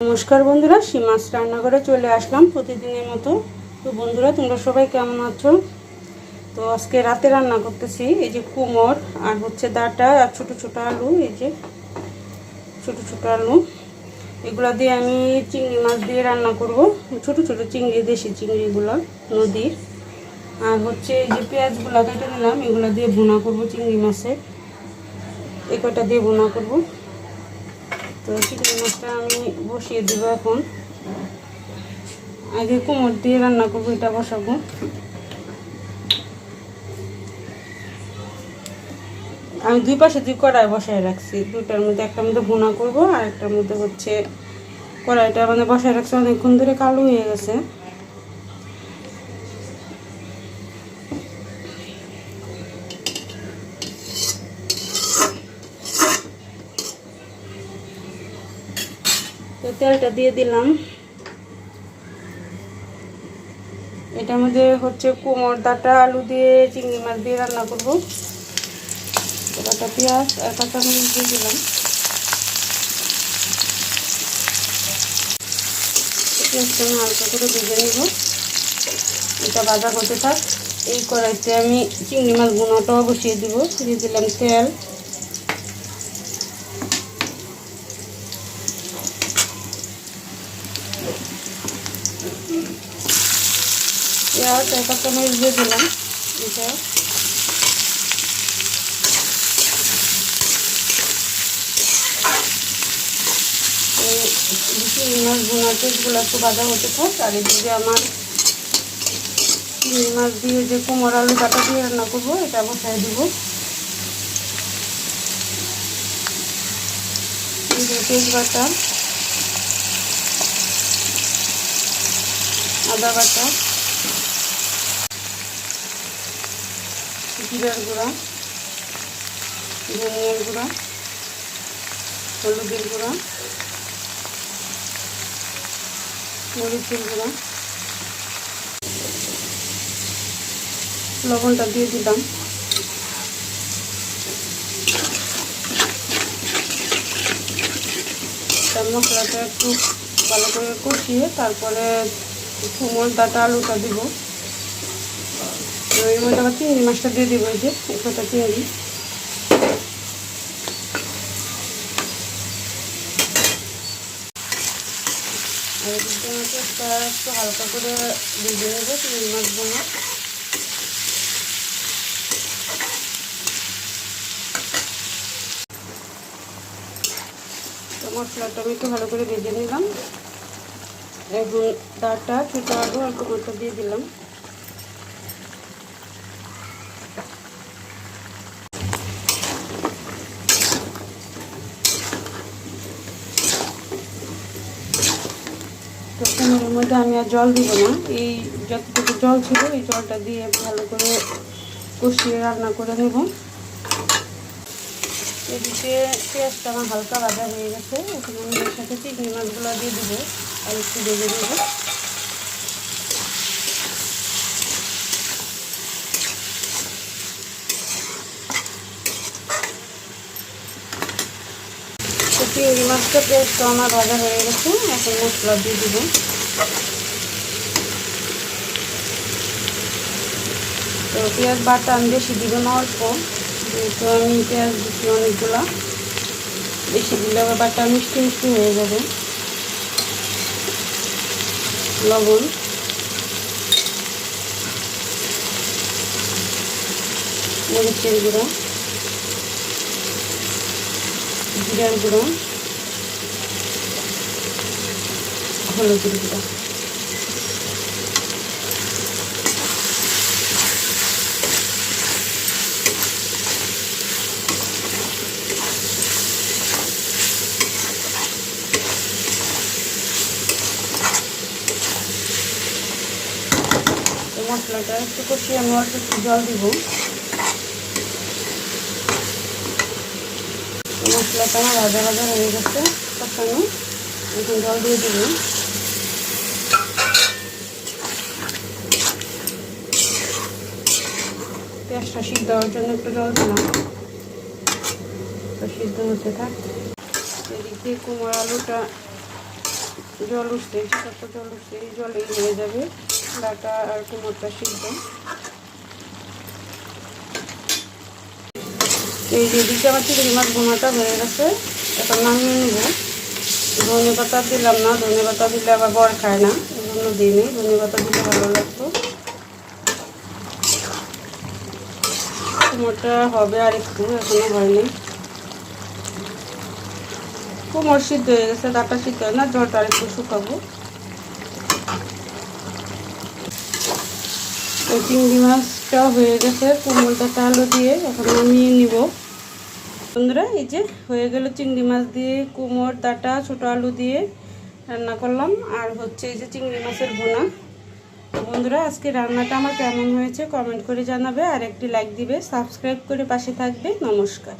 নমস্কার বন্ধুরা, সীমাস রান্নাঘরে চলে আসলাম প্রতিদিনের মতো। তো বন্ধুরা, তোমরা সবাই কেমন আছো? তো আজকে রাতে রান্না করতেছি এই যে কুমড় আর হচ্ছে ডাঁটা আর ছোট ছোট আলু। এই যে ছোট ছোট আলু, এগুলা দিয়ে আমি চিংড়ি মাছ দিয়ে রান্না করব। ছোট ছোট চিংড়ি, দেশি চিংড়িগুলো নদীর। আর হচ্ছে এই যে পেঁয়াজগুলো কেটে নিলাম, এগুলো দিয়ে ভুনা করব চিংড়ি মাছের। এই কটা দিয়ে ভুনা করব। তো চিংড়ি মাছটা আমি বসিয়ে দেবো এখন। আগে কুমড় দিয়ে রান্না করবো, এটা বসাবো। আমি দুই পাশে দুই কড়াই বসায় রাখছি, দুইটার মধ্যে একটার মধ্যে ভুনা করব আর একটার মধ্যে হচ্ছে কড়াইটা মানে বসায় রাখছি অনেকক্ষণ ধরে, কালো হয়ে গেছে। তো তেলটা দিয়ে দিলাম। এটার মধ্যে হচ্ছে কুমড়, ডাঁটা, আলু দিয়ে চিংড়ি মাছ দিয়ে রান্না করব। একটা পেঁয়াজ আর কাঁচামরিচ দিয়ে দিলাম। পেঁয়াজটা আমি হালকা করে ভেজে নেব, এটা ভাজা করতে থাক। এই কড়াইতে আমি চিংড়ি মাছ ভুনাটাও বসিয়ে দিব। দিয়ে দিলাম তেল, পেঁয়াজ আর কাঁচামরিচ দিয়ে দিলাম। এটা চিংড়ি মাছ ভুনাতে এগুলো একটু ভাজা হতে থাক। আর এদিকে আমার চিংড়ি মাছ দিয়ে যে কুমড় আলু ডাঁটা দিয়ে রান্না করবো, এটা বসায় দিব। তেজপাতা, আদা বাটা, জিরার গুঁড়া, ধনিয়ার গুঁড়া, হলুদের গুঁড়া, মরিচের গুঁড়া, লবণটা দিয়ে দিলাম। মশলাটা একটু ভালো করে কষিয়ে তারপরে কুমড়, ডাঁটা, আলুটা দিব। এর মধ্যে আবার চিংড়ি মাছটা দিয়ে দিব। এই যে একটা চিংড়ি, আর একটা একটু হালকা করে ভেজে নেব চিংড়ি মাছগুলো। তো মশলাটা আমি একটু ভালো করে ভেজে নিলাম। এখন ডাঁটা, ছোটো আলু আর কুমড়টা দিয়ে দিলাম। তো কুমড়ের মধ্যে আমি আর জল দিব না, এই যতটুকু জল ছিল এই জলটা দিয়ে ভালো করে কষিয়ে রান্না করে নেব। এদিকে পেঁয়াজটা আমার হালকা ভাজা হয়ে গেছে, এখন আমি এর সাথে চিংড়ি মাছগুলো দিয়ে দেবো আর একটু ভেজে নেব। তো চিংড়ি মাছটা পেঁয়াজটা আমার ভাজা হয়ে গেছে, এখন মশলা দিয়ে দেব। তো পেঁয়াজ বাটা আমি বেশি দিব না, অল্প, যেহেতু আমি পেঁয়াজ দিচ্ছি অনেকগুলো। বেশি দিলে আবার বাটা মিষ্টি মিষ্টি হয়ে যাবে। লবণ, মরিচের গুঁড়ো, জিরার গুঁড়ো, হলুদের গুঁড়ো। মশলাটা একটু কষিয়ে আমি অল্প একটু জল দিব। মশলাটা আমার ভাজা ভাজা হয়ে গেছে, কষানো। এখন জল দিয়ে দিব। পেঁয়াজটা সিদ্ধ হওয়ার জন্য একটু জল দিলাম। তো সিদ্ধ হতে থাক। এদিকে কুমড়ো আলুটা জল উঠছে, যত জল উঠছে এই জলেই হয়ে যাবে ডাঁটা আর কুমড়টা সিদ্ধ। এই যে দিকে আমার চিংড়ি মাছ ভুনাটা হয়ে গেছে, এখন নামিয়ে নেব। ধনে পাতা দিলাম না, ধনে পাতা দিলে আবার বর খায় না, এই জন্য দিইনি। ধনে পাতা দিলে ভালো লাগতো। কুমড়টা হবে আর একটু, এখনো হয়নি। কুমড় সিদ্ধ হয়ে গেছে, ডাঁটা সিদ্ধ হয় না, জলটা আর একটু শুকাবো। তো চিংড়ি মাছটা হয়ে গেছে কুমড় ডাঁটা আলু দিয়ে, এখন নামিয়ে নিব। বন্ধুরা এই যে হয়ে গেল চিংড়ি মাছ দিয়ে কুমড় ডাঁটা ছোটো আলু দিয়ে রান্না করলাম, আর হচ্ছে এই যে চিংড়ি মাছের ভুনা। তো বন্ধুরা আজকে রান্নাটা আমার কেমন হয়েছে কমেন্ট করে জানাবে, আর একটি লাইক দিবে, সাবস্ক্রাইব করে পাশে থাকবে। নমস্কার।